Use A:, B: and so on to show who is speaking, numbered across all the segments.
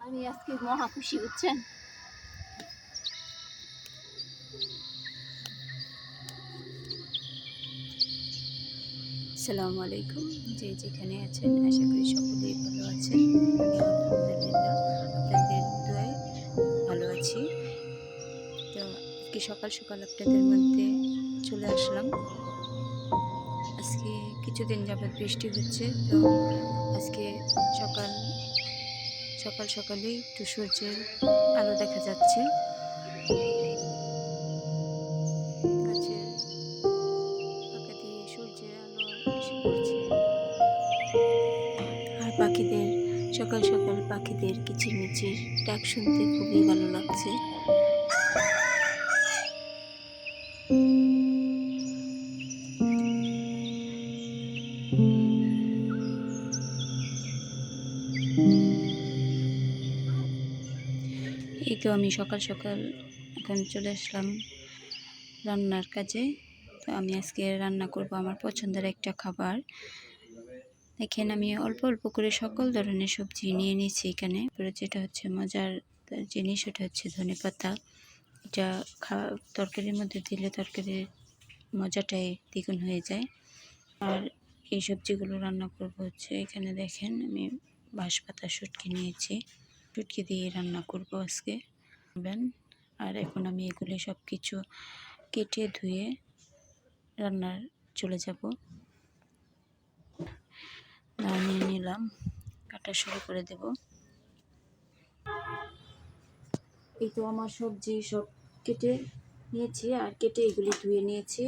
A: আমি আজকে মহা খুশি, বুঝছেন। আসসালামু আলাইকুম। যে যেখানে আছেন আশা করি সকলেই ভালো আছেন। আমি আলহামদুলিল্লাহ আপনাদের দোয়ায় ভালো আছি। তো আজকে সকাল সকাল আপনাদের মধ্যে চলে আসলাম। আজকে কিছুদিন যাবৎ বৃষ্টি হচ্ছে, তো আজকে সকাল সকালেই একটু সূর্যের আলো দেখা যাচ্ছে। গাছের ফাঁকা দিয়ে সূর্যের আলো এসে পড়ছে। আর পাখিদের সকাল সকাল পাখিদের কিচিরমিচির ডাক শুনতে খুবই ভালো লাগছে। এই তো আমি সকাল সকাল এখন চলে আসলাম রান্নার কাজে। তো আমি আজকে রান্না করব আমার পছন্দের একটা খাবার। দেখেন, আমি অল্প অল্প করে সকল ধরনের সবজি নিয়ে নিয়েছি এখানে। যেটা হচ্ছে মজার জিনিস, ওটা হচ্ছে ধনেপাতা। এটা তরকারির মধ্যে দিলে তরকারির মজাটাই দ্বিগুণ হয়ে যায়। আর এই সবজিগুলো রান্না করব হচ্ছে, এখানে দেখেন আমি বাঁশপাতা শুটকি নিয়েছি। শুটকি দিয়ে রান্না করব আজকে। আর এখন আমি এগুলি সব কিছু কেটে ধুয়ে রান্নার চলে যাব। নিয়ে নিলাম, কাটা শুরু করে দেব। এই তো আমার সবজি সব কেটে নিয়েছি, আর কেটে এগুলি ধুয়ে নিয়েছি।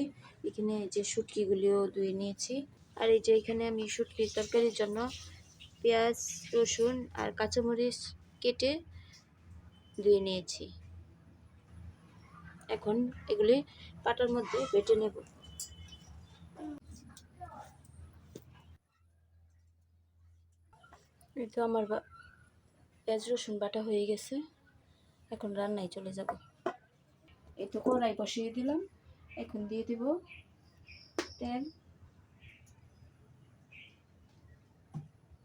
A: এখানে যে শুটকিগুলিও ধুয়ে নিয়েছি। আর এই যে এখানে আমি শুটকির তরকারির জন্য পেঁয়াজ, রসুন আর কাঁচামরিচ কেটে ধুয়ে নিয়েছি। এখন এগুলি পাটার মধ্যে বেটে নেব। এই তো আমার পেঁয়াজ রসুন বাটা হয়ে গেছে। এখন রান্নায় চলে যাব। এই তো কড়াই বসিয়ে দিলাম। এখন দিয়ে দিব তেল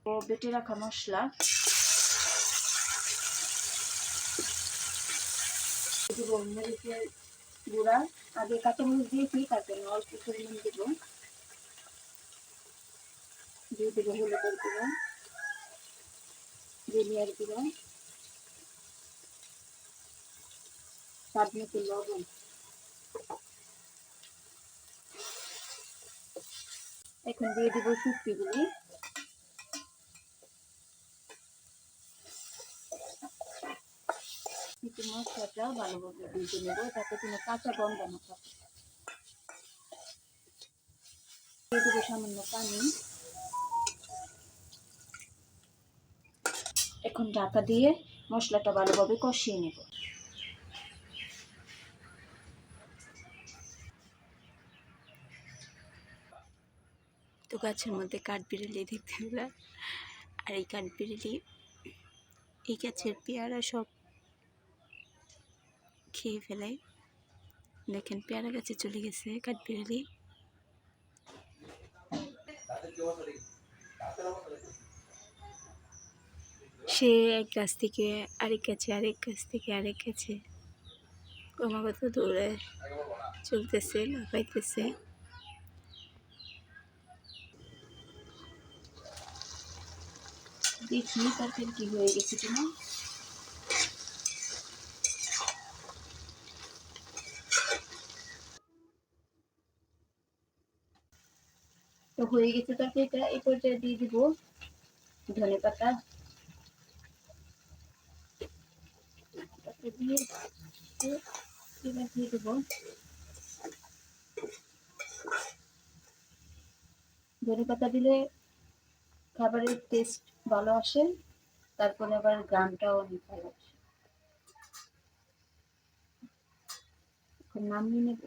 A: ও বেটে রাখা মশলা। দিব মরিচের গুঁড়া। আগে কাঁচামরিচ দিয়েছি, তারপরে অল্প পরিমাণ দিব। দিয়ে দেবো হলুদের গুঁড়া, ধনিয়ার গুঁড়া, স্বাদ মতো লবণ। এখন দিয়ে দিব শুটকিগুলি। একটু মশলাটা ভালোভাবে ভেজে নেব, যাতে কোনো কাঁচা গন্ধ না থাকে। দিয়ে দেবো সামান্য পানি। এখন ঢাকা দিয়ে মশলাটা ভালোভাবে কষিয়ে নেব। তো গাছের মধ্যে কাঠবিড়ালি দেখতে পেলাম। আর এই কাঠবিড়ালি এই গাছের পেয়ারা সব খেয়ে ফেলে। দেখেন, পেয়ারা গাছে চলে গেছে কাঠবিড়ালি। সে এক গাছ থেকে আরেক গাছে, আরেক গাছ থেকে আরেক গাছে ক্রমাগত দৌড়ে চলতেছে, লাফাইতেছে। দেখি তারপর কি হয়ে গেছে কিনা। তো হয়ে গেছে তরকারিটা। এই পর্যায়ে দিয়ে দিব ধনেপাতা। দিয়ে দেবো ধনেপাতা। দিলে খাবারের টেস্ট ভালো আসে, তারপরে আবার গ্রামটাও অনেক ভালো আসে। এখন নামিয়ে নেব।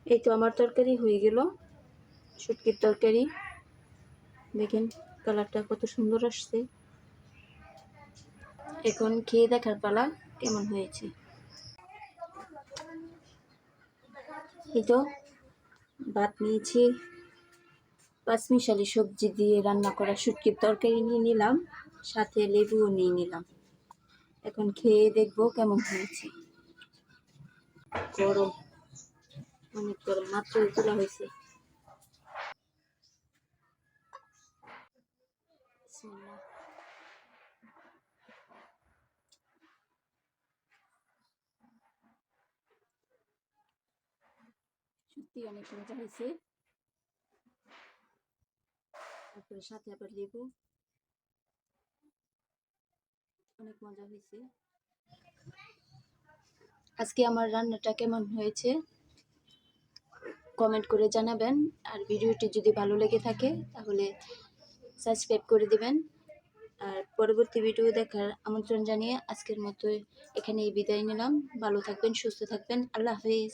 A: এই তো আমার তরকারি হয়ে গেল, শুটকির তরকারি। দেখেন কালারটা কত সুন্দর আসছে। এখন খেয়ে দেখার পালা কেমন হয়েছে। এই তো ভাত নিয়েছি, পাঁচমিশালি সবজি দিয়ে রান্না করা শুটকির তরকারি নিয়ে নিলাম, সাথে লেবুও নিয়ে নিলাম। এখন খেয়ে দেখবো কেমন হয়েছে। গরম, অনেক গরম, মাত্র তোলা হয়েছে। বিসমিল্লাহ। সত্যি অনেক মজা হয়েছে। তারপরে সাথে আবার লেবু, অনেক মজা হয়েছে। আজকে আমার রান্নাটা কেমন হয়েছে কমেন্ট করে জানাবেন। আর ভিডিওটি যদি ভালো লেগে থাকে তাহলে সাবস্ক্রাইব করে দিবেন। আর পরবর্তী ভিডিও দেখার আমন্ত্রণ জানিয়ে আজকের মতো এখানেই বিদায় নিলাম। ভালো থাকবেন, সুস্থ থাকবেন। আল্লাহ হাফেজ।